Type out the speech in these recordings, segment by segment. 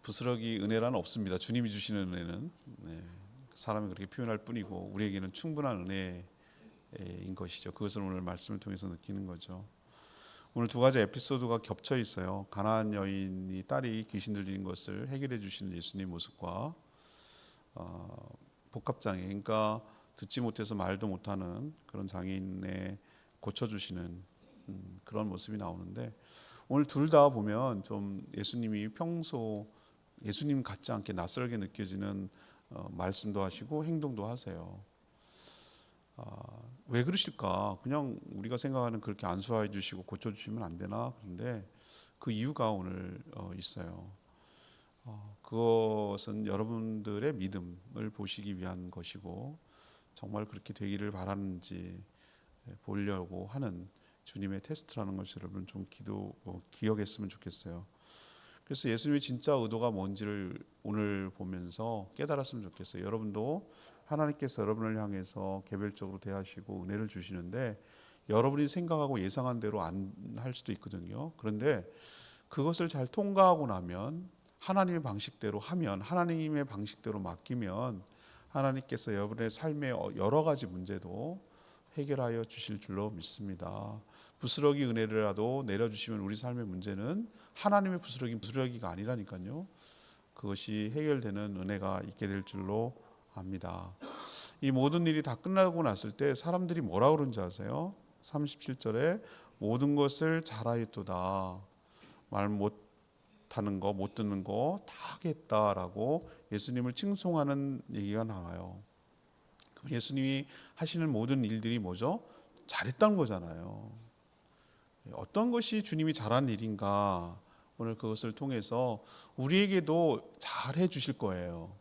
부스러기 은혜란 없습니다. 주님이 주시는 은혜는 사람이 그렇게 표현할 뿐이고 우리에게는 충분한 은혜인 것이죠. 그것을 오늘 말씀을 통해서 느끼는 거죠. 오늘 두 가지 에피소드가 겹쳐 있어요. 가나안 여인이 딸이 귀신 들린 것을 해결해 주시는 예수님 모습과 복합장애, 그러니까 듣지 못해서 말도 못하는 그런 장애인의 고쳐주시는 그런 모습이 나오는데, 오늘 둘 다 보면 좀 예수님이 평소 예수님 같지 않게 낯설게 느껴지는 말씀도 하시고 행동도 하세요. 왜 그러실까? 그냥 우리가 생각하는 그렇게 안수해 주시고 고쳐주시면 안 되나? 그런데 그 이유가 오늘 있어요. 그것은 여러분들의 믿음을 보시기 위한 것이고, 정말 그렇게 되기를 바라는지 보려고 하는 주님의 테스트라는 것을 여러분 좀 기억했으면 좋겠어요. 그래서 예수님의 진짜 의도가 뭔지를 오늘 보면서 깨달았으면 좋겠어요. 여러분도 하나님께서 여러분을 향해서 개별적으로 대하시고 은혜를 주시는데 여러분이 생각하고 예상한 대로 안 할 수도 있거든요. 그런데 그것을 잘 통과하고 나면, 하나님의 방식대로 하면, 하나님의 방식대로 맡기면 하나님께서 여러분의 삶의 여러 가지 문제도 해결하여 주실 줄로 믿습니다. 부스러기 은혜라도 내려주시면 우리 삶의 문제는 하나님의 부스러기가 아니라니까요. 그것이 해결되는 은혜가 있게 될 줄로 압니다. 이 모든 일이 다 끝나고 났을 때 사람들이 뭐라 그런지 아세요? 37절에 모든 것을 잘하였도다. 말 못하는 거, 못 듣는 거 다 하겠다라고 예수님을 칭송하는 얘기가 나와요. 그럼 예수님이 하시는 모든 일들이 뭐죠? 잘했다는 거잖아요. 어떤 것이 주님이 잘한 일인가? 오늘 그것을 통해서 우리에게도 잘해 주실 거예요.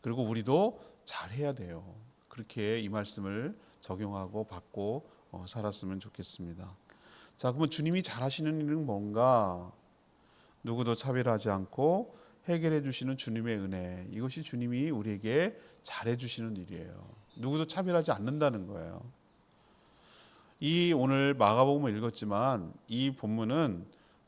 그리고 우리도 잘해야 돼요. 그렇게 이 말씀을 적용하고 받고 살았으면 좋겠습니다. 자, 그러면 주님이 잘하시는 일은 뭔가? 누구도 차별하지 않고 해결해 주시는 주님의 은혜, 이것이 주님이 우리에게 잘해 주시는 일이에요. 누구도 차별하지 않는다는 거예요. 이 오늘 마가복음을 읽었지만 이 본문은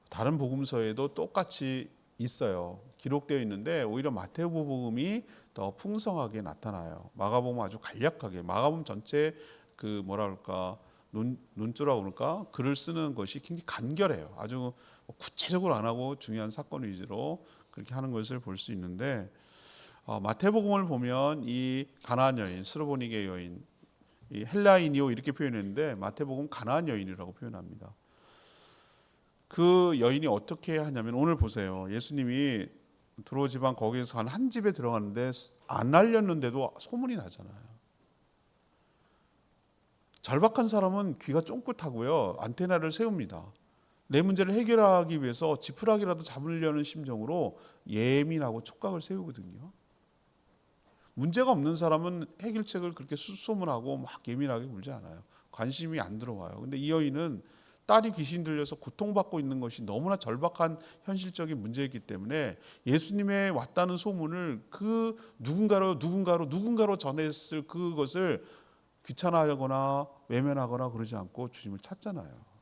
다른 복음서에도 똑같이 있어요. 기록되어 있는데 오히려 마태복음이 더 풍성하게 나타나요. 마가복음은 아주 간략하게, 마가복음 전체 그 뭐라 그럴까, 논조라고 그럴까, 글을 쓰는 것이 굉장히 간결해요. 아주 구체적으로 안 하고 중요한 사건 위주로 그렇게 하는 것을 볼 수 있는데, 마태복음을 보면 이 가나안 여인, 스로보니게 여인, 이 헬라인이요 이렇게 표현했는데 마태복음 가나안 여인이라고 표현합니다. 그 여인이 어떻게 하냐면, 오늘 보세요. 예수님이 두로 지방 거기에서 한 집에 들어갔는데 안 알렸는데도 소문이 나잖아요. 절박한 사람은 귀가 쫑긋하고요, 안테나를 세웁니다. 내 문제를 해결하기 위해서 지푸라기라도 잡으려는 심정으로 예민하고 촉각을 세우거든요. 문제가 없는 사람은 해결책을 그렇게 수소문하고 막 예민하게 굴지 않아요. 관심이 안 들어와요. 근데 이 여인은 딸이 귀신 들려서 고통받고 있는 것이 너무나 절박한 현실적인 문제이기 때문에 예수님의 왔다는 소문을 그 누군가로 전했을 그것을 귀찮아하거나 외면하거나 그러지 않고 주님을 찾잖아요.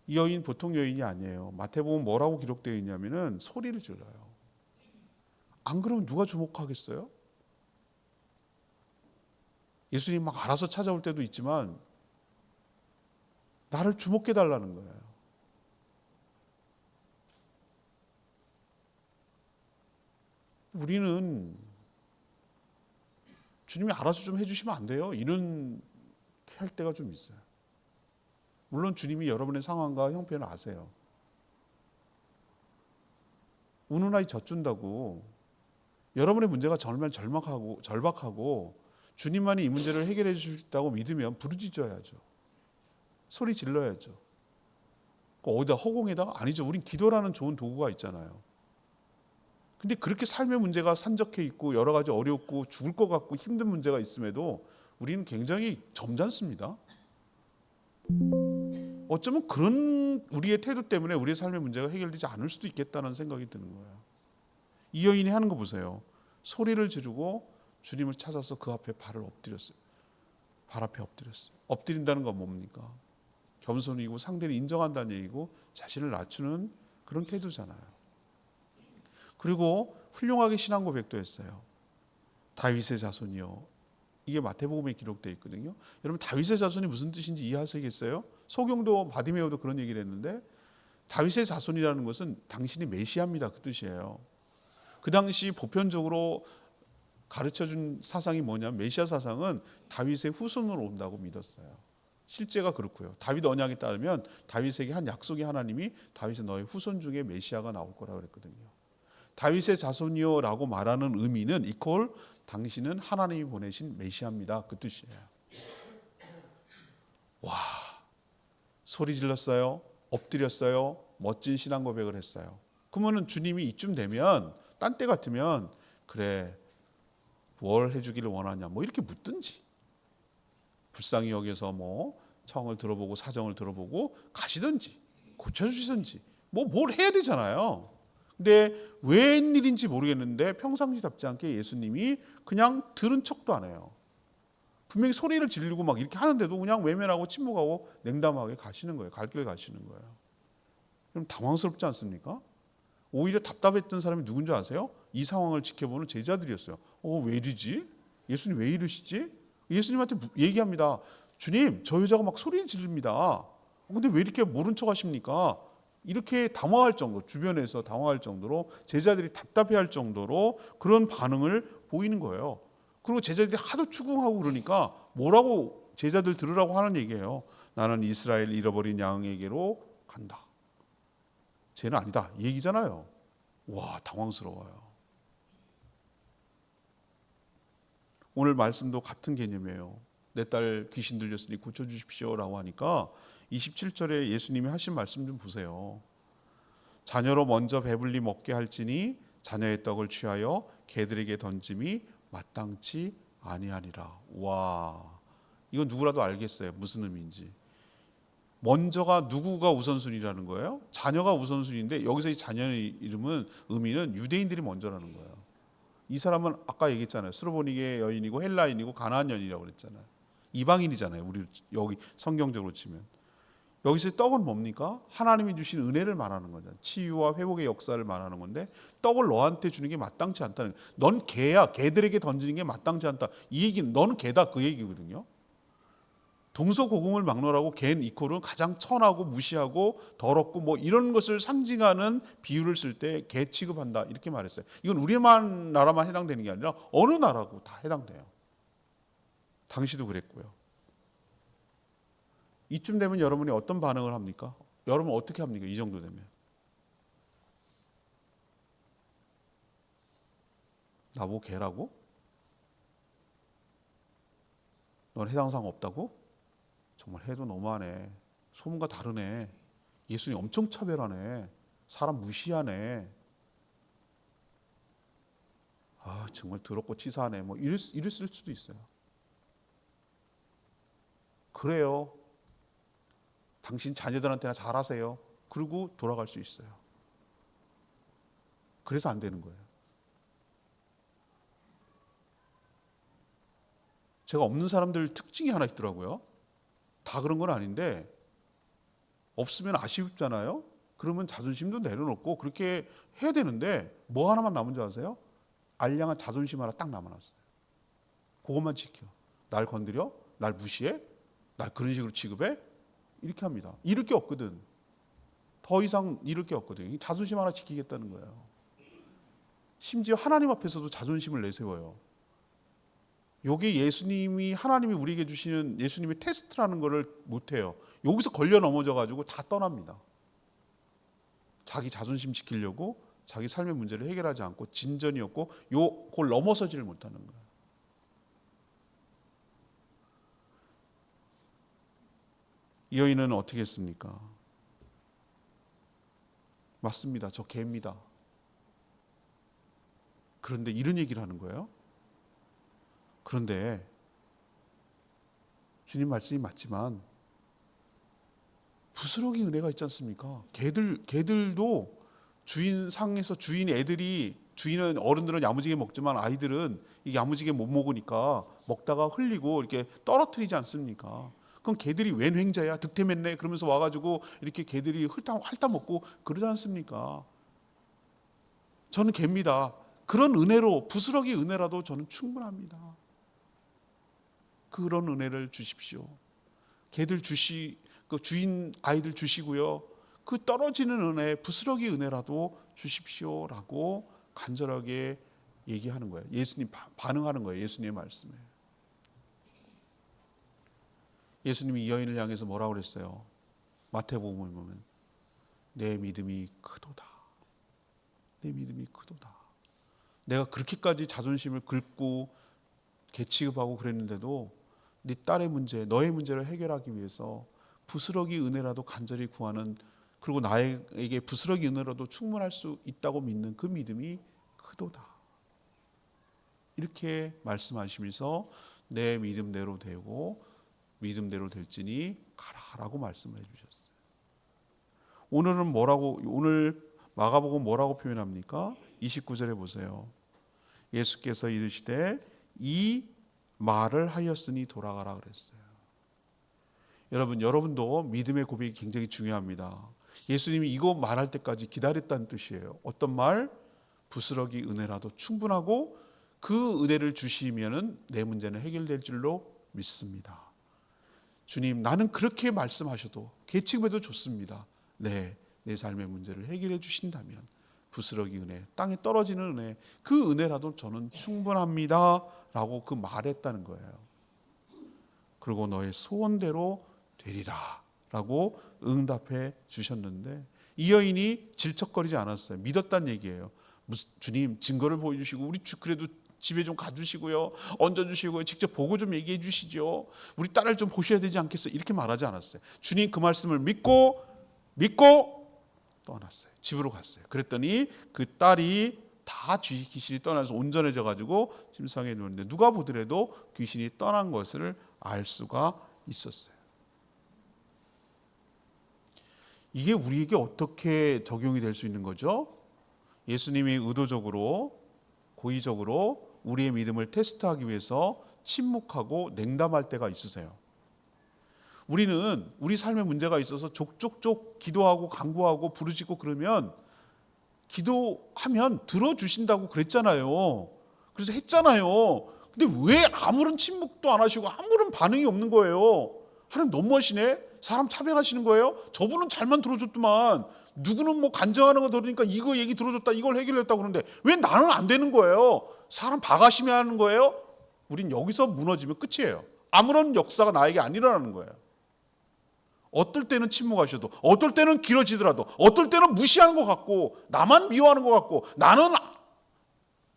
이 여인 보통 여인이 아니에요. 마태복음 뭐라고 기록되어 있냐면은 소리를 질러요. 안 그러면 누가 주목하겠어요? 예수님 막 알아서 찾아올 때도 있지만 나를 주목해 달라는 거예요. 우리는 주님이 알아서 좀 해주시면 안 돼요? 이런 할 때가 좀 있어요. 물론 주님이 여러분의 상황과 형편을 아세요. 우는 아이 젖준다고 여러분의 문제가 정말 절박하고 주님만이 이 문제를 해결해 주실 수 있다고 믿으면 부르짖어야죠. 소리 질러야죠. 어디다 허공에다가? 아니죠. 우린 기도라는 좋은 도구가 있잖아요. 근데 그렇게 삶의 문제가 산적해 있고 여러 가지 어렵고 죽을 것 같고 힘든 문제가 있음에도 우리는 굉장히 점잖습니다. 어쩌면 그런 우리의 태도 때문에 우리의 삶의 문제가 해결되지 않을 수도 있겠다는 생각이 드는 거예요. 이 여인이 하는 거 보세요. 소리를 지르고 주님을 찾아서 그 앞에 발을 엎드렸어요. 발 앞에 엎드렸어요. 엎드린다는 건 뭡니까? 겸손이고 상대를 인정한다는 얘기고 자신을 낮추는 그런 태도잖아요. 그리고 훌륭하게 신앙 고백도 했어요. 다윗의 자손이요. 이게 마태복음에 기록되어 있거든요. 여러분 다윗의 자손이 무슨 뜻인지 이해하시겠어요? 소경도 바디메오도 그런 얘기를 했는데 다윗의 자손이라는 것은 당신이 메시아입니다. 그 뜻이에요. 그 당시 보편적으로 가르쳐준 사상이 뭐냐면 메시아 사상은 다윗의 후손으로 온다고 믿었어요. 실제가 그렇고요. 다윗 언약에 따르면 다윗에게 한 약속의 하나님이 다윗의 너의 후손 중에 메시아가 나올 거라고 그랬거든요. 다윗의 자손이요라고 말하는 의미는 이퀄 당신은 하나님이 보내신 메시아입니다. 그 뜻이에요. 와, 소리 질렀어요. 엎드렸어요. 멋진 신앙 고백을 했어요. 그러면은 주님이 이쯤 되면 딴 때 같으면 그래 뭘 해주기를 원하냐 뭐 이렇게 묻든지 불쌍히 여기서 뭐 청을 들어보고 사정을 들어보고 가시든지 고쳐주시든지 뭐 뭘 해야 되잖아요. 근데 웬일인지 모르겠는데 평상시답지 않게 예수님이 그냥 들은 척도 안 해요. 분명히 소리를 지르고 막 이렇게 하는데도 그냥 외면하고 침묵하고 냉담하게 가시는 거예요. 갈 길 가시는 거예요. 그럼 당황스럽지 않습니까? 오히려 답답했던 사람이 누군지 아세요? 이 상황을 지켜보는 제자들이었어요. 왜 이러지? 예수님 왜 이러시지? 예수님한테 얘기합니다. 주님, 저 여자가 막 소리를 지릅니다. 근데 왜 이렇게 모른 척 하십니까? 이렇게 당황할 정도, 주변에서 당황할 정도로 제자들이 답답해할 정도로 그런 반응을 보이는 거예요. 그리고 제자들이 하도 추궁하고 그러니까 뭐라고 제자들 들으라고 하는 얘기예요. 나는 이스라엘 잃어버린 양에게로 간다. 쟤는 아니다. 이 얘기잖아요. 와, 당황스러워요. 오늘 말씀도 같은 개념이에요. 내 딸 귀신 들렸으니 고쳐주십시오라고 하니까 27절에 예수님이 하신 말씀 좀 보세요. 자녀로 먼저 배불리 먹게 할지니 자녀의 떡을 취하여 개들에게 던짐이 마땅치 아니하니라. 와, 이건 누구라도 알겠어요. 무슨 의미인지. 먼저가 누구가 우선순위라는 거예요? 자녀가 우선순위인데 여기서 이 자녀의 의미는 유대인들이 먼저라는 거예요. 이 사람은 아까 얘기했잖아요. 스로보니게 여인이고 헬라인이고 가나안 여인이라고 그랬잖아요. 이방인이잖아요. 우리 여기 성경적으로 치면. 여기서 떡은 뭡니까? 하나님이 주신 은혜를 말하는 거잖아요. 치유와 회복의 역사를 말하는 건데 떡을 너한테 주는 게 마땅치 않다는 거예요. 넌 개야. 개들에게 던지는 게 마땅치 않다. 이 얘기는 너는 개다 그 얘기거든요. 동서고금을 막론하고 개는 이퀄은 가장 천하고 무시하고 더럽고 뭐 이런 것을 상징하는 비유를 쓸 때 개 취급한다 이렇게 말했어요. 이건 우리만 나라만 해당되는 게 아니라 어느 나라고 다 해당돼요. 당시도 그랬고요. 이쯤 되면 여러분이 어떤 반응을 합니까? 여러분 어떻게 합니까? 이 정도 되면. 나보고 개라고? 넌 해당사항 없다고? 정말 해도 너무하네. 소문과 다르네. 예수님 엄청 차별하네. 사람 무시하네. 아, 정말 더럽고 치사하네. 뭐 이랬을 수도 있어요. 그래요. 당신 자녀들한테나 잘하세요. 그리고 돌아갈 수 있어요. 그래서 안 되는 거예요. 제가 없는 사람들 특징이 하나 있더라고요. 다 그런 건 아닌데 없으면 아쉽잖아요. 그러면 자존심도 내려놓고 그렇게 해야 되는데 뭐 하나만 남은 줄 아세요? 알량한 자존심 하나 딱 남아났어요. 그것만 지켜. 날 건드려? 날 무시해? 날 그런 식으로 취급해? 이렇게 합니다. 잃을 게 없거든. 더 이상 잃을 게 없거든. 자존심 하나 지키겠다는 거예요. 심지어 하나님 앞에서도 자존심을 내세워요. 이게 예수님이 하나님이 우리에게 주시는 예수님의 테스트라는 것을 못해요. 여기서 걸려 넘어져가지고 다 떠납니다. 자기 자존심 지키려고 자기 삶의 문제를 해결하지 않고 진전이 없고 그걸 넘어서지를 못하는 거예요. 이 여인은 어떻게 했습니까? 맞습니다. 저 개입니다. 그런데 이런 얘기를 하는 거예요. 그런데 주님 말씀이 맞지만 부스러기 은혜가 있지 않습니까? 개들도 주인 상에서 주인 애들이 주인은 어른들은 야무지게 먹지만 아이들은 야무지게 못 먹으니까 먹다가 흘리고 이렇게 떨어뜨리지 않습니까? 그럼 개들이 웬 횡자야? 득템했네? 그러면서 와가지고 이렇게 개들이 핥아 먹고 그러지 않습니까? 저는 개입니다. 그런 은혜로, 부스러기 은혜라도 저는 충분합니다. 그런 은혜를 주십시오. 개들 그 주인 아이들 주시고요. 그 떨어지는 은혜, 부스러기 은혜라도 주십시오라고 간절하게 얘기하는 거예요. 예수님 반응하는 거예요. 예수님의 말씀에. 예수님이 이 여인을 향해서 뭐라고 그랬어요? 마태복음을 보면 내 믿음이 크도다. 내 믿음이 크도다. 내가 그렇게까지 자존심을 긁고 개취급하고 그랬는데도 네 딸의 문제, 너의 문제를 해결하기 위해서 부스러기 은혜라도 간절히 구하는, 그리고 나에게 부스러기 은혜라도 충분할 수 있다고 믿는 그 믿음이 크도다. 이렇게 말씀하시면서 내 믿음대로 되고 믿음대로 될지니 가라라고 말씀을 해주셨어요. 오늘 마가복음 뭐라고 표현합니까? 29절에 보세요. 예수께서 이르시되 이 말을 하였으니 돌아가라 그랬어요. 여러분도 믿음의 고백이 굉장히 중요합니다. 예수님이 이거 말할 때까지 기다렸다는 뜻이에요. 어떤 말? 부스러기 은혜라도 충분하고 그 은혜를 주시면 내 문제는 해결될 줄로 믿습니다. 주님, 나는 그렇게 말씀하셔도 계층해도 좋습니다. 네, 내 삶의 문제를 해결해 주신다면 부스러기 은혜, 땅에 떨어지는 은혜, 그 은혜라도 저는 충분합니다 라고 그 말했다는 거예요. 그리고 너의 소원대로 되리라 라고 응답해 주셨는데 이 여인이 질척거리지 않았어요. 믿었다는 얘기예요. 주님 증거를 보여주시고 우리 그래도 집에 좀 가주시고요, 얹어주시고요, 직접 보고 좀 얘기해 주시죠. 우리 딸을 좀 보셔야 되지 않겠어요? 이렇게 말하지 않았어요. 주님 그 말씀을 믿고 떠났어요. 집으로 갔어요. 그랬더니 그 딸이 다 귀신이 떠나서 온전해져 가지고 침상에 누웠는데 누가 보더라도 귀신이 떠난 것을 알 수가 있었어요. 이게 우리에게 어떻게 적용이 될 수 있는 거죠? 예수님이 의도적으로, 고의적으로 우리의 믿음을 테스트하기 위해서 침묵하고 냉담할 때가 있으세요. 우리는 우리 삶에 문제가 있어서 족족족 기도하고 간구하고 부르짖고 그러면 기도하면 들어주신다고 그랬잖아요. 그래서 했잖아요. 근데 왜 아무런 침묵도 안 하시고 아무런 반응이 없는 거예요? 하나님 너무하시네? 사람 차별하시는 거예요? 저분은 잘만 들어줬더만 누구는 뭐 간증하는 거 들으니까 이거 얘기 들어줬다, 이걸 해결했다고 그러는데 왜 나는 안 되는 거예요? 사람 바가심해 하는 거예요? 우린 여기서 무너지면 끝이에요. 아무런 역사가 나에게 안 일어나는 거예요. 어떨 때는 침묵하셔도, 어떨 때는 길어지더라도, 어떨 때는 무시하는 것 같고, 나만 미워하는 것 같고,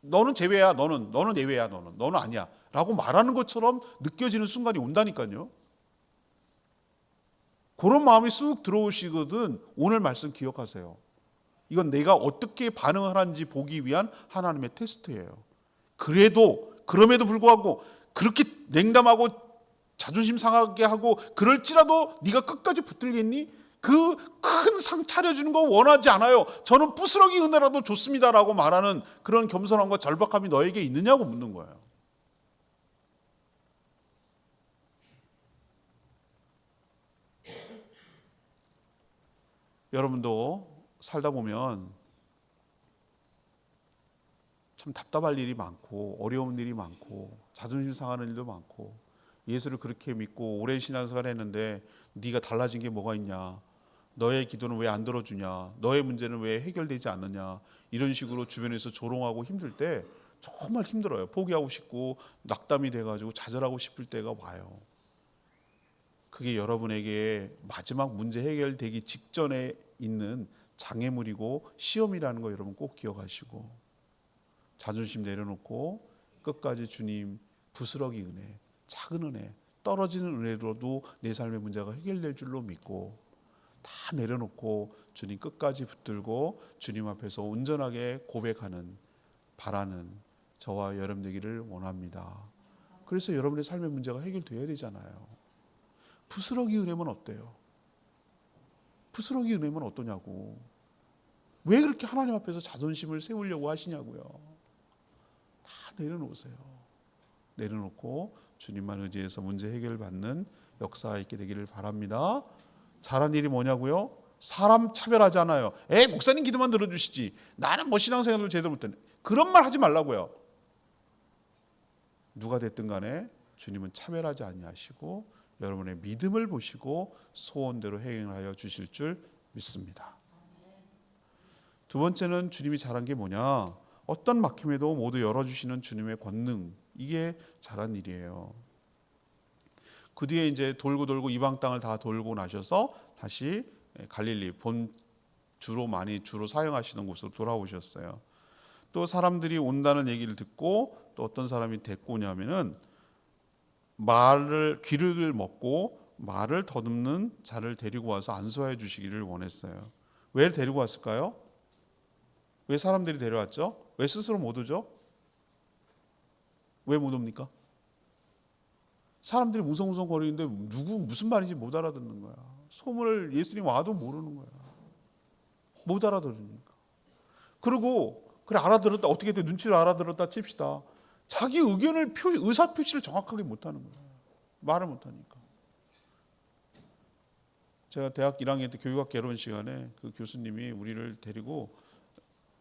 너는 제외야, 너는 예외야, 너는 아니야 라고 말하는 것처럼 느껴지는 순간이 온다니까요. 그런 마음이 쑥 들어오시거든. 오늘 말씀 기억하세요. 이건 내가 어떻게 반응을 하는지 보기 위한 하나님의 테스트예요. 그럼에도 불구하고 그렇게 냉담하고 자존심 상하게 하고 그럴지라도 네가 끝까지 붙들겠니? 그 큰 상 차려주는 거 원하지 않아요. 저는 부스러기 은혜라도 좋습니다라고 말하는 그런 겸손함과 절박함이 너에게 있느냐고 묻는 거예요. 여러분도 살다 보면 참 답답할 일이 많고 어려운 일이 많고 자존심 상하는 일도 많고 예수를 그렇게 믿고 오랜 신앙생활을 했는데 네가 달라진 게 뭐가 있냐, 너의 기도는 왜 안 들어주냐, 너의 문제는 왜 해결되지 않느냐, 이런 식으로 주변에서 조롱하고 힘들 때 정말 힘들어요. 포기하고 싶고 낙담이 돼가지고 좌절하고 싶을 때가 와요. 그게 여러분에게 마지막 문제 해결되기 직전에 있는 장애물이고 시험이라는 거 여러분 꼭 기억하시고, 자존심 내려놓고 끝까지 주님 부스러기 은혜, 작은 은혜, 떨어지는 은혜로도 내 삶의 문제가 해결될 줄로 믿고 다 내려놓고 주님 끝까지 붙들고 주님 앞에서 온전하게 고백하는, 바라는 저와 여러분 되기를 원합니다. 그래서 여러분의 삶의 문제가 해결되어야 되잖아요. 부스러기 은혜면 어때요? 부스러기 은혜면 어떠냐고. 왜 그렇게 하나님 앞에서 자존심을 세우려고 하시냐고요. 다 내려놓으세요. 내려놓고 주님만 의지해서 문제 해결받는 역사있게 되기를 바랍니다. 잘한 일이 뭐냐고요? 사람 차별하지 않아요. 목사님 기도만 들어주시지, 나는 뭐 신앙생활을 제대로 못했네, 그런 말 하지 말라고요. 누가 됐든 간에 주님은 차별하지 아니하시고 여러분의 믿음을 보시고 소원대로 행하여 주실 줄 믿습니다. 두 번째는 주님이 잘한 게 뭐냐? 어떤 막힘에도 모두 열어주시는 주님의 권능, 이게 잘한 일이에요. 그 뒤에 이제 돌고 이방 땅을 다 돌고 나셔서 다시 갈릴리 주로 사용하시는 곳으로 돌아오셨어요. 또 사람들이 온다는 얘기를 듣고 또 어떤 사람이 데리고 오냐면은 귀를 먹고 말을 더듬는 자를 데리고 와서 안수해 주시기를 원했어요. 왜 데리고 왔을까요? 왜 사람들이 데려왔죠? 왜 스스로 못 오죠? 왜 못 옵니까? 사람들이 웅성웅성 거리는데 무슨 말인지 못 알아듣는 거야. 소문을 예수님 와도 모르는 거야. 못 알아들으니까. 그리고 그래, 알아들었다, 어떻게든 눈치를 알아들었다 칩시다. 자기 의사 표시를 정확하게 못 하는 거야. 말을 못 하니까. 제가 대학 1학년 때 교육학 개론 시간에 그 교수님이 우리를 데리고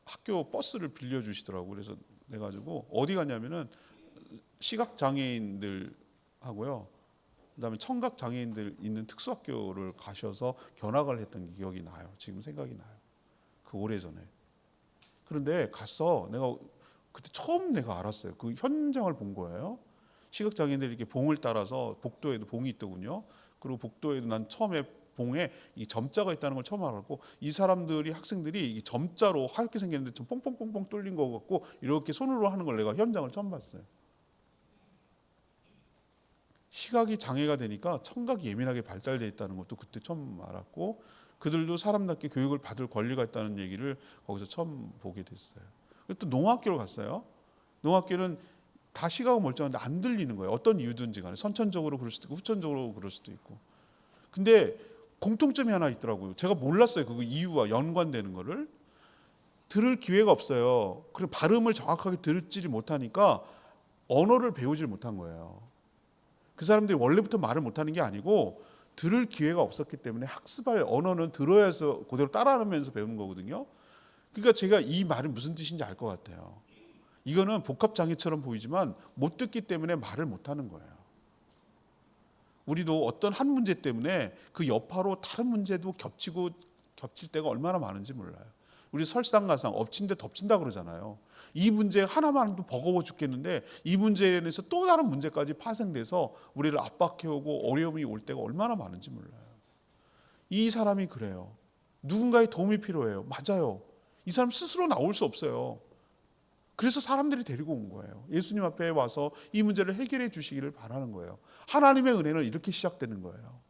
학교 버스를 빌려 주시더라고. 그래서 내가지고 어디 갔냐면은 시각 장애인들 하고요, 그다음에 청각 장애인들 있는 특수학교를 가셔서 견학을 했던 기억이 나요. 지금 생각이 나요. 그 오래전에. 그런데 가서 내가 그때 처음 내가 알았어요. 그 현장을 본 거예요. 시각 장애인들이 이렇게 봉을 따라서, 복도에도 봉이 있더군요. 그리고 복도에도 난 처음에 봉에 이 점자가 있다는 걸 처음 알았고, 이 사람들이, 학생들이 이 점자로 하얗게 생겼는데 좀 뽕뽕뽕뽕 뚫린 거 같고 이렇게 손으로 하는 걸 내가 현장을 처음 봤어요. 시각이 장애가 되니까 청각이 예민하게 발달되어 있다는 것도 그때 처음 알았고, 그들도 사람답게 교육을 받을 권리가 있다는 얘기를 거기서 처음 보게 됐어요. 또 농학교를 갔어요. 농학교는 다 시각은 멀쩡한데 안 들리는 거예요. 어떤 이유든지 간에 선천적으로 그럴 수도 있고 후천적으로 그럴 수도 있고. 근데 공통점이 하나 있더라고요. 제가 몰랐어요. 그 이유와 연관되는 거를. 들을 기회가 없어요. 그리고 발음을 정확하게 듣지 못하니까 언어를 배우질 못한 거예요. 그 사람들이 원래부터 말을 못하는 게 아니고 들을 기회가 없었기 때문에 학습할 언어는 들어야 해서 그대로 따라하면서 배우는 거거든요. 그러니까 제가 이 말이 무슨 뜻인지 알 것 같아요. 이거는 복합장애처럼 보이지만 못 듣기 때문에 말을 못하는 거예요. 우리도 어떤 한 문제 때문에 그 여파로 다른 문제도 겹칠 때가 얼마나 많은지 몰라요. 우리 설상가상 엎친 데 덮친다 그러잖아요. 이 문제 하나만 해도 버거워 죽겠는데 이 문제에 대해서 또 다른 문제까지 파생돼서 우리를 압박해오고 어려움이 올 때가 얼마나 많은지 몰라요. 이 사람이 그래요. 누군가의 도움이 필요해요. 맞아요. 이 사람 스스로 나올 수 없어요. 그래서 사람들이 데리고 온 거예요. 예수님 앞에 와서 이 문제를 해결해 주시기를 바라는 거예요. 하나님의 은혜는 이렇게 시작되는 거예요.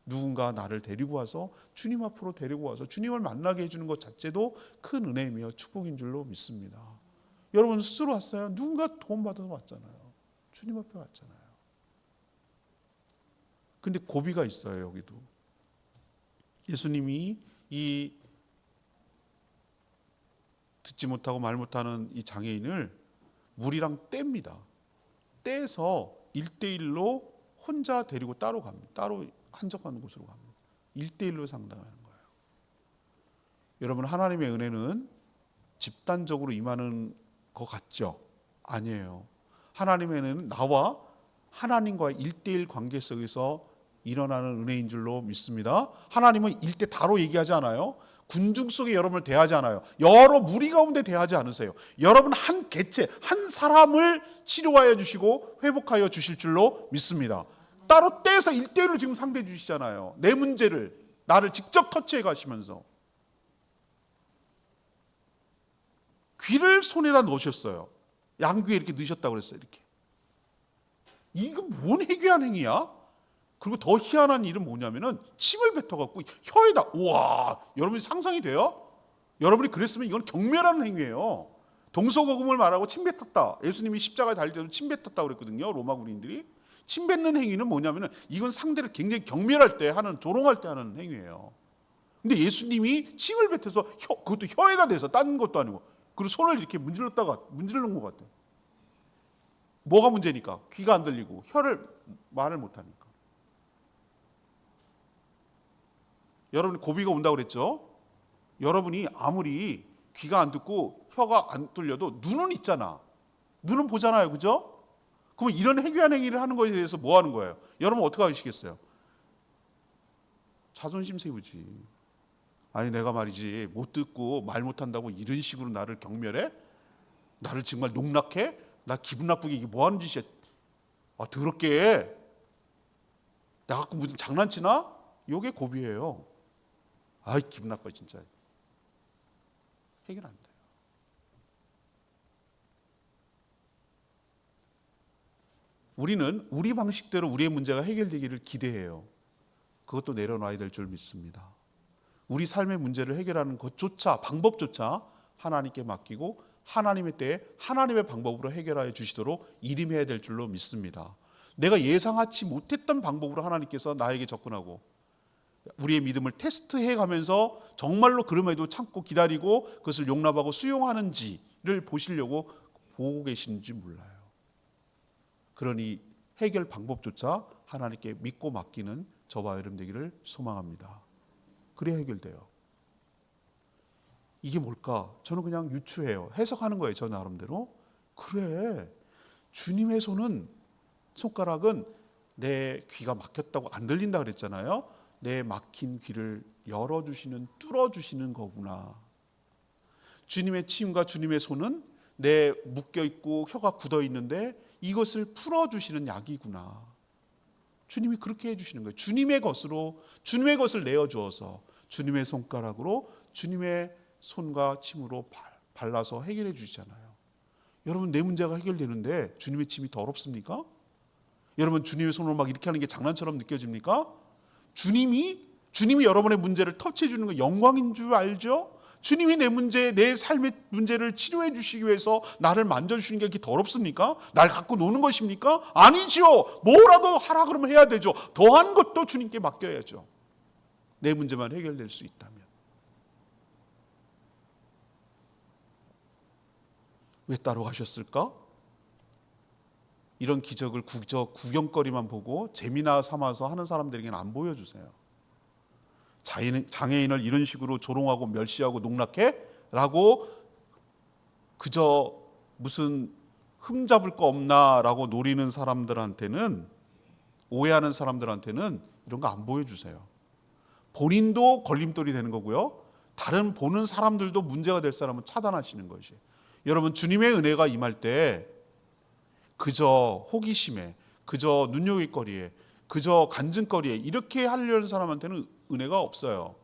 누군가 나를 데리고 와서 주님 앞으로 데리고 와서 주님을 만나게 해주는 것 자체도 큰 은혜이며 축복인 줄로 믿습니다. 여러분 스스로 왔어요? 누군가 도움받아서 왔잖아요. 주님 앞에 왔잖아요. 근데 고비가 있어요. 여기도 예수님이 이 듣지 못하고 말 못하는 이 장애인을 물이랑 떼입니다. 떼서 1대1로 혼자 데리고 따로 갑니다. 따로 한적한 곳으로 갑니다. 1대1로 상담하는 거예요. 여러분 하나님의 은혜는 집단적으로 임하는 것 같죠? 아니에요. 하나님의 은혜는 나와 하나님과의 1대1 관계 속에서 일어나는 은혜인 줄로 믿습니다. 하나님은 1대 다로 얘기하지 않아요. 군중 속에 여러분을 대하지 않아요. 여러 무리 가운데 대하지 않으세요. 여러분 한 개체, 한 사람을 치료하여 주시고 회복하여 주실 줄로 믿습니다. 따로 떼서 1대1로 지금 상대해 주시잖아요. 내 문제를 나를 직접 터치해 가시면서 귀를 손에다 넣으셨어요. 양귀에 이렇게 넣으셨다고 그랬어요. 이렇게. 이거 뭔 해괴한 행위야? 그리고 더 희한한 일은 뭐냐면은 침을 뱉어갖고 혀에다, 우와, 여러분이 상상이 돼요? 여러분이 그랬으면 이건 경멸하는 행위예요. 동서고금을 말하고 침 뱉었다. 예수님이 십자가에 달릴 때도 침 뱉었다고 그랬거든요. 로마 군인들이. 침 뱉는 행위는 뭐냐면은 이건 상대를 굉장히 경멸할 때 하는, 조롱할 때 하는 행위예요. 근데 예수님이 침을 뱉어서 그것도 혀에다 대서, 딴 것도 아니고, 그리고 손을 이렇게 문지르는 것 같아요. 뭐가 문제니까? 귀가 안 들리고 말을 못 하니까. 여러분이 고비가 온다고 그랬죠? 여러분이 아무리 귀가 안 듣고 혀가 안 뚫려도 눈은 있잖아. 눈은 보잖아요. 그죠? 그럼 이런 해괴한 행위를 하는 것에 대해서 뭐 하는 거예요? 여러분 어떻게 하시겠어요? 자존심 세우지. 아니 내가 말이지 못 듣고 말 못한다고 이런 식으로 나를 경멸해? 나를 정말 농락해? 나 기분 나쁘게 이게 뭐 하는 짓이야? 아 더럽게 해. 나 갖고 무슨 장난치나? 이게 고비예요. 아이 기분 나빠 진짜. 해결 안 돼요. 우리는 우리 방식대로 우리의 문제가 해결되기를 기대해요. 그것도 내려놔야 될 줄 믿습니다. 우리 삶의 문제를 해결하는 것조차 방법조차 하나님께 맡기고 하나님의 때에 하나님의 방법으로 해결하여 주시도록 일임해야 될 줄로 믿습니다. 내가 예상하지 못했던 방법으로 하나님께서 나에게 접근하고 우리의 믿음을 테스트해 가면서 정말로 그럼에도 참고 기다리고 그것을 용납하고 수용하는지를 보시려고 보고 계시는지 몰라요. 그러니 해결 방법조차 하나님께 믿고 맡기는 저와 여러분 되기를 소망합니다. 그래야 해결돼요. 이게 뭘까? 저는 그냥 유추해요. 해석하는 거예요. 저 나름대로. 그래. 주님의 손가락은 내 귀가 막혔다고 안 들린다 그랬잖아요. 내 막힌 귀를 열어주시는, 뚫어주시는 거구나. 주님의 침과 주님의 손은 내 묶여있고 혀가 굳어있는데 이것을 풀어주시는 약이구나. 주님이 그렇게 해주시는 거예요. 주님의 것을 내어주어서 주님의 손가락으로 주님의 손과 침으로 발라서 해결해 주시잖아요. 여러분 내 문제가 해결되는데 주님의 침이 더럽습니까? 여러분 주님의 손으로 막 이렇게 하는 게 장난처럼 느껴집니까? 주님이 여러분의 문제를 터치해 주는 거 영광인 줄 알죠? 주님이 내 삶의 문제를 치료해 주시기 위해서 나를 만져주시는 게 그렇게 더럽습니까? 날 갖고 노는 것입니까? 아니죠. 뭐라도 하라 그러면 해야 되죠. 더한 것도 주님께 맡겨야죠. 내 문제만 해결될 수 있다면. 왜 따로 가셨을까? 이런 기적을 구경거리만 보고 재미나 삼아서 하는 사람들에게는 안 보여주세요. 장애인을 이런 식으로 조롱하고 멸시하고 농락해? 라고 그저 무슨 흠잡을 거 없나 라고 노리는 사람들한테는, 오해하는 사람들한테는 이런 거 안 보여주세요. 본인도 걸림돌이 되는 거고요. 다른 보는 사람들도 문제가 될 사람은 차단하시는 것이에요. 여러분 주님의 은혜가 임할 때 그저 호기심에, 그저 눈요깃거리에, 그저 간증거리에 이렇게 하려는 사람한테는 은혜가 없어요.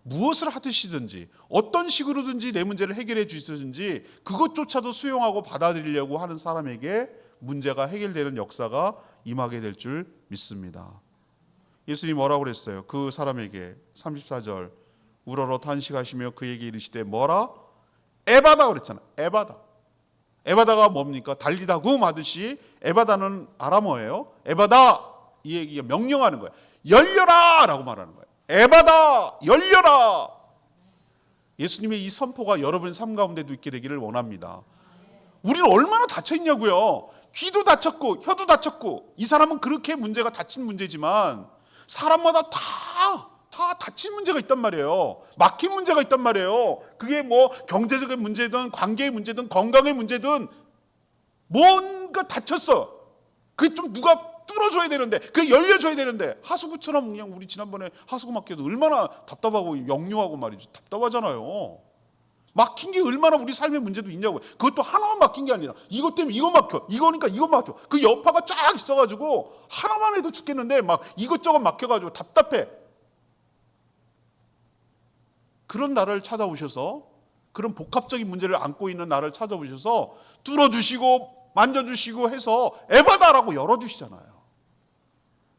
무엇을 하듯이든지 어떤 식으로든지 내 문제를 해결해 주시든지 그것조차도 수용하고 받아들이려고 하는 사람에게 문제가 해결되는 역사가 임하게 될 줄 믿습니다. 예수님이 뭐라고 그랬어요? 그 사람에게 34절 우러러 탄식하시며 그에게 이르시되 뭐라? 에바다 그랬잖아. 에바다가 뭡니까? 달리다 굼 하듯이 에바다는 아람어예요. 에바다 이 얘기가 명령하는 거예요. 열려라 라고 말하는 거예요. 에바다 열려라. 예수님의 이 선포가 여러분의 삶 가운데도 있게 되기를 원합니다. 우리는 얼마나 닫혀있냐고요. 귀도 닫혔고 혀도 닫혔고 이 사람은 그렇게 문제가 닫힌 문제지만 사람마다 다 닫힌 문제가 있단 말이에요. 막힌 문제가 있단 말이에요. 그게 뭐 경제적인 문제든 관계의 문제든 건강의 문제든 뭔가 닫혔어. 그게 좀 누가 뚫어줘야 되는데, 그게 열려줘야 되는데 하수구처럼 그냥 우리 지난번에 하수구 막혀도 얼마나 답답하고 역류하고 말이죠. 답답하잖아요. 막힌 게 얼마나 우리 삶의 문제도 있냐고요. 그것도 하나만 막힌 게 아니라 이것 때문에 이거 막혀, 이거니까 이거 막혀. 그 여파가 쫙 있어가지고 하나만 해도 죽겠는데 막 이것저것 막혀가지고 답답해. 그런 나를 찾아오셔서, 그런 복합적인 문제를 안고 있는 나를 찾아오셔서 뚫어주시고 만져주시고 해서 에바다라고 열어주시잖아요.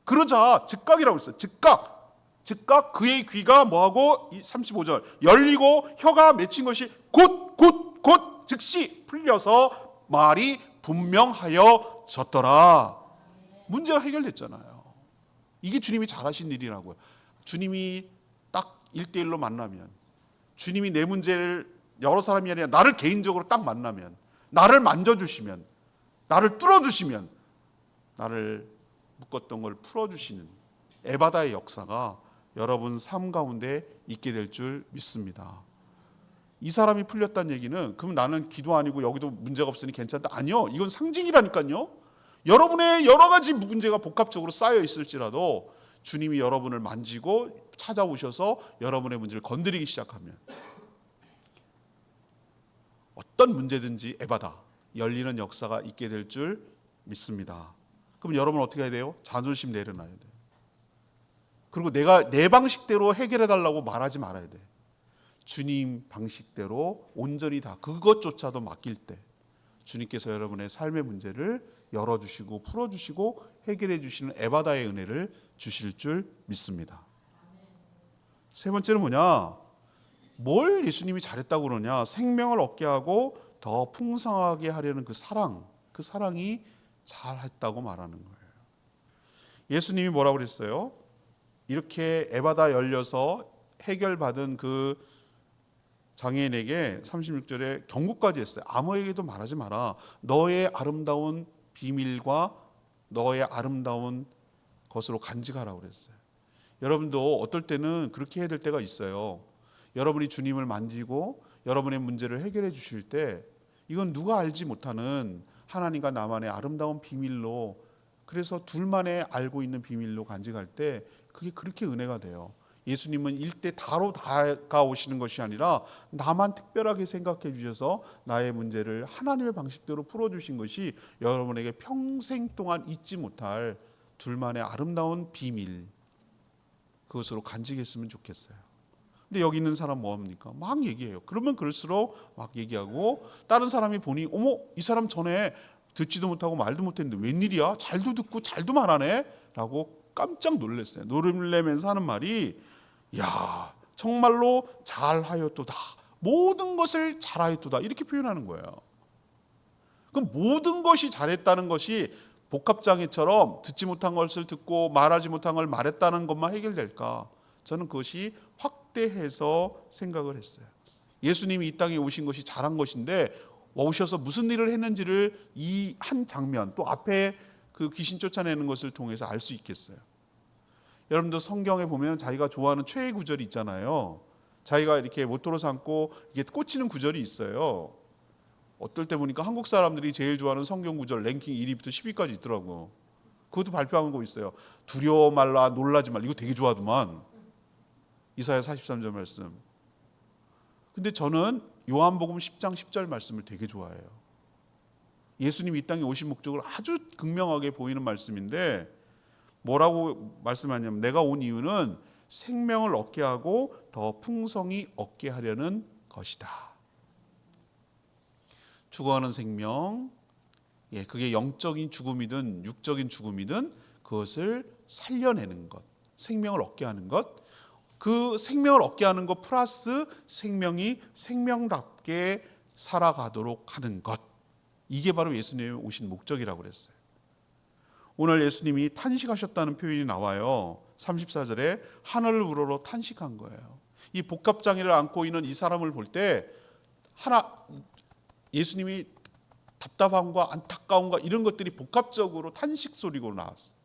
그러자 즉각이라고 했어요. 즉각 그의 귀가 뭐하고 35절 열리고 혀가 맺힌 것이 곧 즉시 풀려서 말이 분명하여졌더라. 문제가 해결됐잖아요. 이게 주님이 잘하신 일이라고요. 주님이 딱 1대1로 만나면, 주님이 내 문제를 여러 사람이 아니라 나를 개인적으로 딱 만나면, 나를 만져주시면, 나를 뚫어주시면, 나를 묶었던 걸 풀어주시는 에바다의 역사가 여러분 삶 가운데 있게 될 줄 믿습니다. 이 사람이 풀렸다는 얘기는 그럼 나는 기도 아니고 여기도 문제가 없으니 괜찮다. 아니요. 이건 상징이라니까요. 여러분의 여러 가지 문제가 복합적으로 쌓여 있을지라도 주님이 여러분을 만지고 찾아오셔서 여러분의 문제를 건드리기 시작하면 어떤 문제든지 에바다 열리는 역사가 있게 될 줄 믿습니다. 그럼 여러분은 어떻게 해야 돼요? 자존심 내려놔야 돼요. 그리고 내가 내 방식대로 해결해 달라고 말하지 말아야 돼. 주님 방식대로 온전히 다 그것조차도 맡길 때 주님께서 여러분의 삶의 문제를 열어주시고 풀어주시고 해결해 주시는 에바다의 은혜를 주실 줄 믿습니다. 세 번째는 뭐냐? 뭘 예수님이 잘했다고 그러냐? 생명을 얻게 하고 더 풍성하게 하려는 그 사랑이 잘했다고 말하는 거예요. 예수님이 뭐라고 그랬어요? 이렇게 에바다 열려서 해결받은 그 장애인에게 36절에 경고까지 했어요. 아무에게도 말하지 마라. 너의 아름다운 비밀과 너의 아름다운 것으로 간직하라고 그랬어요. 여러분도 어떨 때는 그렇게 해야 될 때가 있어요. 여러분이 주님을 만지고 여러분의 문제를 해결해 주실 때 이건 누가 알지 못하는 하나님과 나만의 아름다운 비밀로, 그래서 둘만의 알고 있는 비밀로 간직할 때 그게 그렇게 은혜가 돼요. 예수님은 일대 다로 다가오시는 것이 아니라 나만 특별하게 생각해 주셔서 나의 문제를 하나님의 방식대로 풀어주신 것이 여러분에게 평생 동안 잊지 못할 둘만의 아름다운 비밀, 그것으로 간직했으면 좋겠어요. 근데 여기 있는 사람 뭐합니까? 막 얘기해요. 그러면 그럴수록 막 얘기하고 다른 사람이 보니 어머 이 사람 전에 듣지도 못하고 말도 못했는데 웬일이야? 잘도 듣고 잘도 말하네? 라고 깜짝 놀랐어요. 놀라면서 하는 말이 야 정말로 잘하였도다. 모든 것을 잘하였도다. 이렇게 표현하는 거예요. 그럼 모든 것이 잘했다는 것이 복합장애처럼 듣지 못한 것을 듣고 말하지 못한 걸 말했다는 것만 해결될까? 저는 그것이 확대해서 생각을 했어요. 예수님이 이 땅에 오신 것이 잘한 것인데 오셔서 무슨 일을 했는지를 이 한 장면 또 앞에 그 귀신 쫓아내는 것을 통해서 알 수 있겠어요. 여러분도 성경에 보면 자기가 좋아하는 최애 구절이 있잖아요. 자기가 이렇게 모토로 삼고 이게 꽂히는 구절이 있어요. 어떨 때 보니까 한국 사람들이 제일 좋아하는 성경 구절 랭킹 1위부터 10위까지 있더라고. 그것도 발표한 거 있어요. 두려워 말라 놀라지 말라. 이거 되게 좋아하더만. 이사야 43절 말씀. 근데 저는 요한복음 10장 10절 말씀을 되게 좋아해요. 예수님이 이 땅에 오신 목적을 아주 극명하게 보이는 말씀인데 뭐라고 말씀하냐면 내가 온 이유는 생명을 얻게 하고 더 풍성히 얻게 하려는 것이다. 죽어가는 생명, 그게 영적인 죽음이든 육적인 죽음이든 그것을 살려내는 것, 생명을 얻게 하는 것, 그 생명을 얻게 하는 것 플러스 생명이 생명답게 살아가도록 하는 것, 이게 바로 예수님이 오신 목적이라고 그랬어요. 오늘 예수님이 탄식하셨다는 표현이 나와요. 34절에 하늘을 우러러 탄식한 거예요. 이 복합장애를 안고 있는 이 사람을 볼 때 예수님이 답답함과 안타까움과 이런 것들이 복합적으로 탄식 소리로 나왔어요.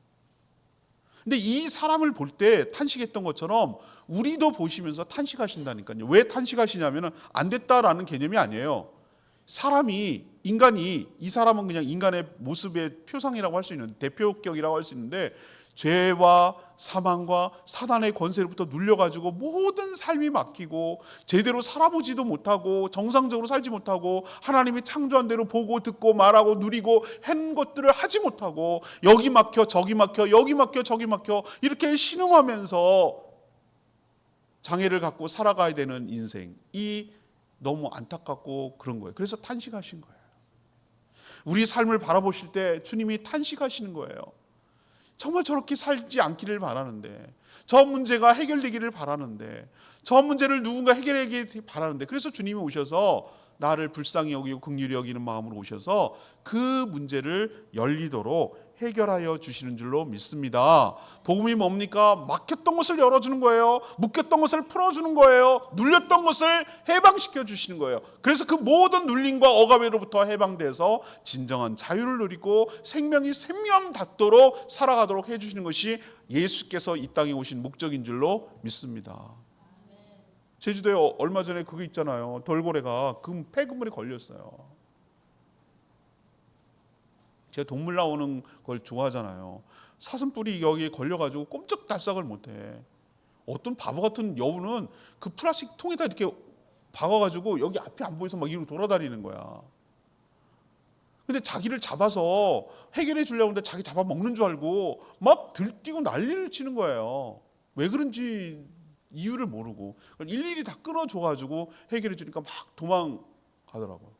근데 이 사람을 볼 때 탄식했던 것처럼 우리도 보시면서 탄식하신다니까요. 왜 탄식하시냐면 안 됐다라는 개념이 아니에요. 인간이 이 사람은 그냥 인간의 모습의 표상이라고 할 수 있는 대표격이라고 할 수 있는데 죄와 사망과 사단의 권세로부터 눌려가지고 모든 삶이 막히고 제대로 살아보지도 못하고 정상적으로 살지 못하고 하나님이 창조한 대로 보고 듣고 말하고 누리고 한 것들을 하지 못하고 여기 막혀 저기 막혀 여기 막혀 저기 막혀 이렇게 신음하면서 장애를 갖고 살아가야 되는 인생이 너무 안타깝고 그런 거예요. 그래서 탄식하신 거예요. 우리 삶을 바라보실 때 주님이 탄식하시는 거예요. 정말 저렇게 살지 않기를 바라는데, 저 문제가 해결되기를 바라는데, 저 문제를 누군가 해결하기 바라는데, 그래서 주님이 오셔서 나를 불쌍히 여기고 긍휼히 여기는 마음으로 오셔서 그 문제를 열리도록 해결하여 주시는 줄로 믿습니다. 복음이 뭡니까? 막혔던 것을 열어주는 거예요. 묶였던 것을 풀어주는 거예요. 눌렸던 것을 해방시켜 주시는 거예요. 그래서 그 모든 눌림과 억압으로부터 해방돼서 진정한 자유를 누리고 생명이 생명 닿도록 살아가도록 해주시는 것이 예수께서 이 땅에 오신 목적인 줄로 믿습니다. 제주도에 얼마 전에 그거 있잖아요. 돌고래가 폐그물에 걸렸어요. 제가 동물 나오는 걸 좋아하잖아요. 사슴뿔이 여기에 걸려가지고 꼼짝달싹을 못해. 어떤 바보 같은 여우는 그 플라스틱 통에다 이렇게 박아가지고 여기 앞이 안 보여서 막 이러고 돌아다니는 거야. 근데 자기를 잡아서 해결해 주려고 하는데 자기 잡아먹는 줄 알고 막 들뛰고 난리를 치는 거예요. 왜 그런지 이유를 모르고 일일이 다 끊어줘가지고 해결해 주니까 막 도망가더라고요.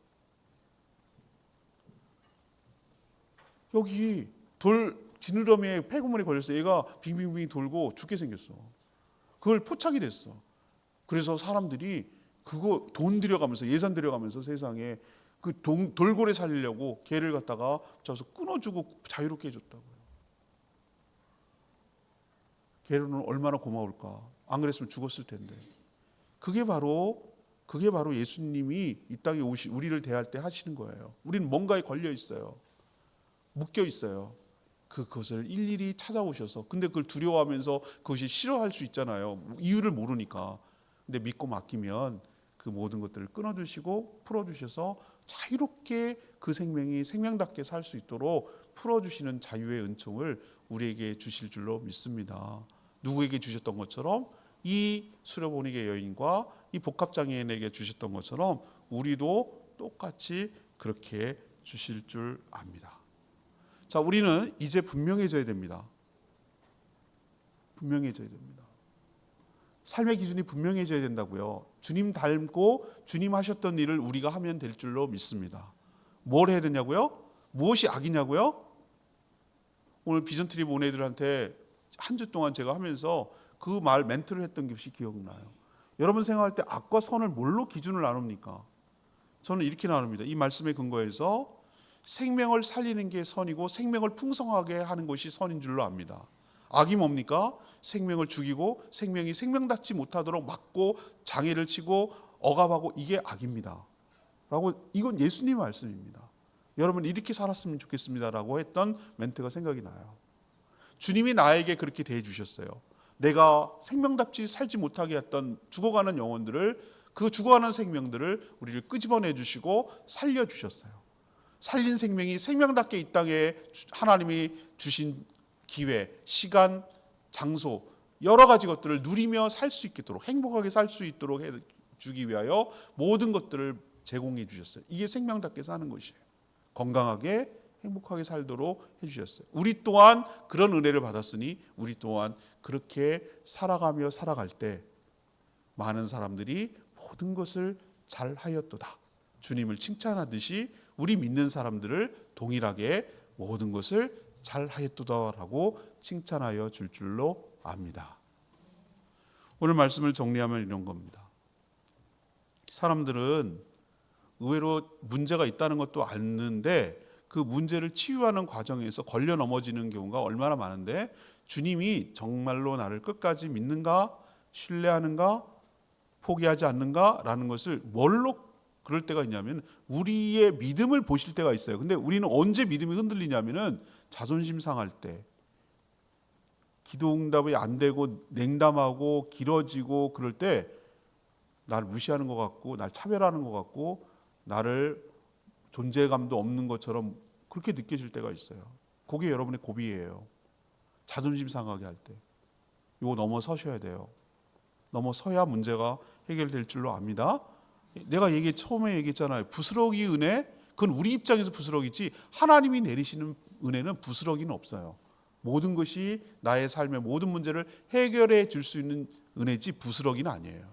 여기 돌 지느러미에 폐구물이 걸렸어. 얘가 빙빙빙 돌고 죽게 생겼어. 그걸 포착이 됐어. 그래서 사람들이 그거 돈 들여가면서 예산 들여가면서 세상에 그 돌고래 살리려고 개를 갖다가 잡아서 끊어주고 자유롭게 해줬다고요. 개로는 얼마나 고마울까. 안 그랬으면 죽었을 텐데. 그게 바로 예수님이 이 땅에 우리를 대할 때 하시는 거예요. 우리는 뭔가에 걸려 있어요. 묶여 있어요. 그것을 일일이 찾아오셔서, 근데 그걸 두려워하면서 그것이 싫어할 수 있잖아요. 이유를 모르니까. 근데 믿고 맡기면 그 모든 것들을 끊어주시고 풀어주셔서 자유롭게 그 생명이 생명답게 살 수 있도록 풀어주시는 자유의 은총을 우리에게 주실 줄로 믿습니다. 누구에게 주셨던 것처럼 이 수려보니게 여인과 이 복합장애인에게 주셨던 것처럼 우리도 똑같이 그렇게 주실 줄 압니다. 자, 우리는 이제 분명해져야 됩니다. 분명해져야 됩니다. 삶의 기준이 분명해져야 된다고요. 주님 닮고 주님 하셨던 일을 우리가 하면 될 줄로 믿습니다. 뭘 해야 되냐고요? 무엇이 악이냐고요? 오늘 비전트리 온 애들한테 한 주 동안 제가 하면서 그 말 멘트를 했던 것이 기억나요. 여러분 생각할 때 악과 선을 뭘로 기준을 나눕니까? 저는 이렇게 나눕니다. 이 말씀에 근거해서 생명을 살리는 게 선이고 생명을 풍성하게 하는 것이 선인 줄로 압니다. 악이 뭡니까? 생명을 죽이고 생명이 생명닿지 못하도록 막고 장애를 치고 억압하고, 이게 악입니다. 라고, 이건 예수님의 말씀입니다. 여러분 이렇게 살았으면 좋겠습니다라고 했던 멘트가 생각이 나요. 주님이 나에게 그렇게 대해 주셨어요. 내가 생명답지 살지 못하게 했던 죽어가는 영혼들을, 그 죽어가는 생명들을 우리를 끄집어내 주시고 살려 주셨어요. 살린 생명이 생명답게 이 땅에 하나님이 주신 기회, 시간, 장소, 여러 가지 것들을 누리며 살 수 있도록, 행복하게 살 수 있도록 해주기 위하여 모든 것들을 제공해 주셨어요. 이게 생명답게 사는 것이에요. 건강하게 행복하게 살도록 해주셨어요. 우리 또한 그런 은혜를 받았으니 우리 또한 그렇게 살아가며 살아갈 때 많은 사람들이 모든 것을 잘 하였도다, 주님을 칭찬하듯이 우리 믿는 사람들을 동일하게 모든 것을 잘 하였도다라고 칭찬하여 줄 줄로 압니다. 오늘 말씀을 정리하면 이런 겁니다. 사람들은 의외로 문제가 있다는 것도 아는데 그 문제를 치유하는 과정에서 걸려 넘어지는 경우가 얼마나 많은데, 주님이 정말로 나를 끝까지 믿는가, 신뢰하는가, 포기하지 않는가 라는 것을 뭘로 그럴 때가 있냐면 우리의 믿음을 보실 때가 있어요. 근데 우리는 언제 믿음이 흔들리냐면은 자존심 상할 때, 기도 응답이 안 되고 냉담하고 길어지고 그럴 때 나를 무시하는 것 같고 날 차별하는 것 같고 나를 존재감도 없는 것처럼 그렇게 느껴질 때가 있어요. 그게 여러분의 고비예요. 자존심 상하게 할 때 이거 넘어서셔야 돼요. 넘어서야 문제가 해결될 줄로 압니다. 내가 처음에 얘기했잖아요. 부스러기 은혜, 그건 우리 입장에서 부스러기지 하나님이 내리시는 은혜는 부스러기는 없어요. 모든 것이 나의 삶의 모든 문제를 해결해 줄 수 있는 은혜지 부스러기는 아니에요.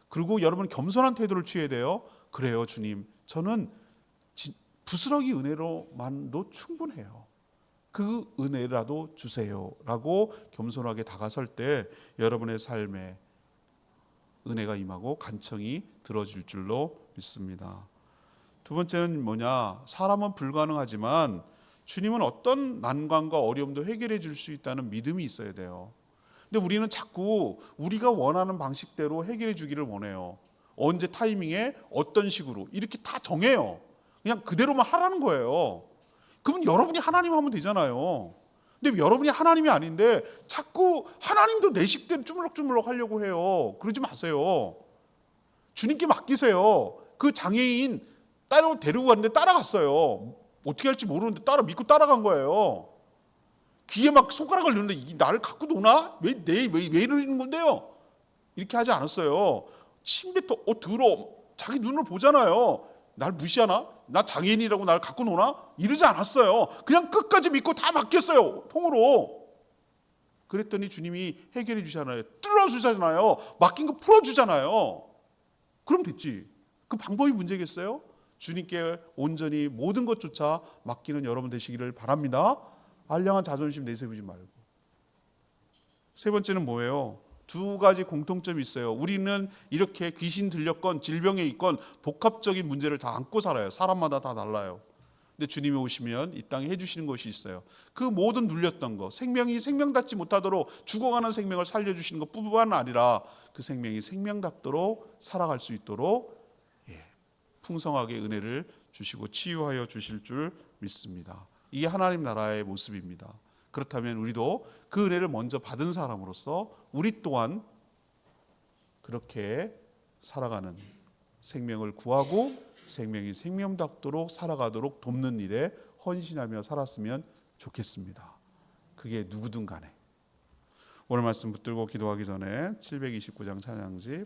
그리고 여러분 겸손한 태도를 취해야 돼요. 그래요, 주님, 저는 부스러기 은혜로만도 충분해요. 그 은혜라도 주세요 라고 겸손하게 다가설 때 여러분의 삶에 은혜가 임하고 간청이 들어질 줄로 믿습니다. 두 번째는 뭐냐? 사람은 불가능하지만 주님은 어떤 난관과 어려움도 해결해 줄 수 있다는 믿음이 있어야 돼요. 근데 우리는 자꾸 우리가 원하는 방식대로 해결해 주기를 원해요. 언제 타이밍에 어떤 식으로 이렇게 다 정해요. 그냥 그대로만 하라는 거예요. 그러면 여러분이 하나님 하면 되잖아요. 근데 여러분이 하나님이 아닌데 자꾸 하나님도 내 식대로 주물럭주물럭 하려고 해요. 그러지 마세요. 주님께 맡기세요. 그 장애인 따로 데리고 갔는데 따라갔어요. 어떻게 할지 모르는데 믿고 따라간 거예요. 귀에 막 손가락을 넣는데 이게 나를 갖고 노나? 왜 이러는 건데요? 이렇게 하지 않았어요. 침뱉어, 들어. 자기 눈으로 보잖아요. 날 무시하나? 나 장애인이라고 날 갖고 노나? 이러지 않았어요. 그냥 끝까지 믿고 다 맡겼어요. 통으로. 그랬더니 주님이 해결해 주잖아요. 뚫어주잖아요. 맡긴 거 풀어주잖아요. 그럼 됐지. 그 방법이 문제겠어요? 주님께 온전히 모든 것조차 맡기는 여러분 되시기를 바랍니다. 알량한 자존심 내세우지 말고. 세 번째는 뭐예요? 두 가지 공통점이 있어요. 우리는 이렇게 귀신 들렸건 질병에 있건 복합적인 문제를 다 안고 살아요. 사람마다 다 달라요. 근데 주님이 오시면 이 땅에 해주시는 것이 있어요. 그 모든 눌렸던 거, 생명이 생명답지 못하도록 죽어가는 생명을 살려주시는 것뿐만 아니라 그 생명이 생명답도록 살아갈 수 있도록 풍성하게 은혜를 주시고 치유하여 주실 줄 믿습니다. 이게 하나님 나라의 모습입니다. 그렇다면 우리도 그 은혜를 먼저 받은 사람으로서 우리 또한 그렇게 살아가는, 생명을 구하고 생명이 생명답도록 살아가도록 돕는 일에 헌신하며 살았으면 좋겠습니다. 그게 누구든 간에. 오늘 말씀 붙들고 기도하기 전에 729장 찬양지